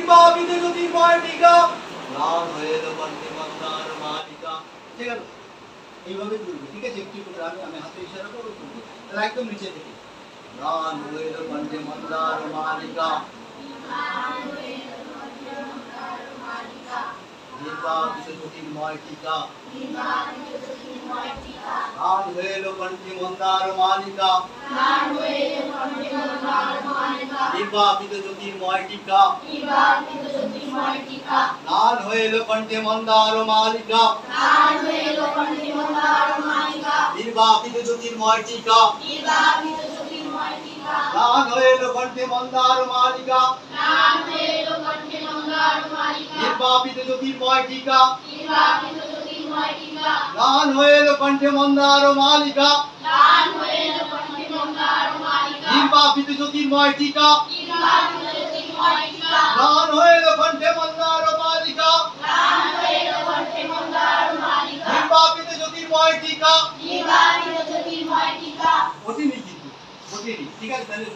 নির্বাপিত জ্যোতির্ময় টিকা লাল হয়ে এলো কণ্ঠে মন্দার মালিকা। ঠিক আছে, এইভাবে তুলবে। ঠিক আছে, একটু করে আমি হাতে ইশারা করবো, তুলবে। তাহলে একদম নিচে থেকে লাল হয়ে এলো কণ্ঠে মন্দার মালিকা, নির্বাপিত জ্যোতির্ময় টিকা লাল হয়ে এলো কণ্ঠে মন্দার মালিকা, নির্বাপিত জ্যোতির্ময় টিকা লাল হয়ে এলো কণ্ঠে মন্দার মালিকা, নির্বাপিত জ্যোতির্ময় টিকা লাল হয়ে এলো কণ্ঠে মন্দার মালিকা, নির্বাপিত জ্যোতির্ময় টিকা লাল হয়ে এলো কণ্ঠে মন্দার মালিকা, নির্বাপিত জ্যোতির্ময় টিকা লাল হয়ে এলো কণ্ঠে মন্দার মালিকা, নির্বাপিত জ্যোতির্ময় টিকা। কঠিনই কিন্তু কঠিনই। ঠিক আছে, তাহলে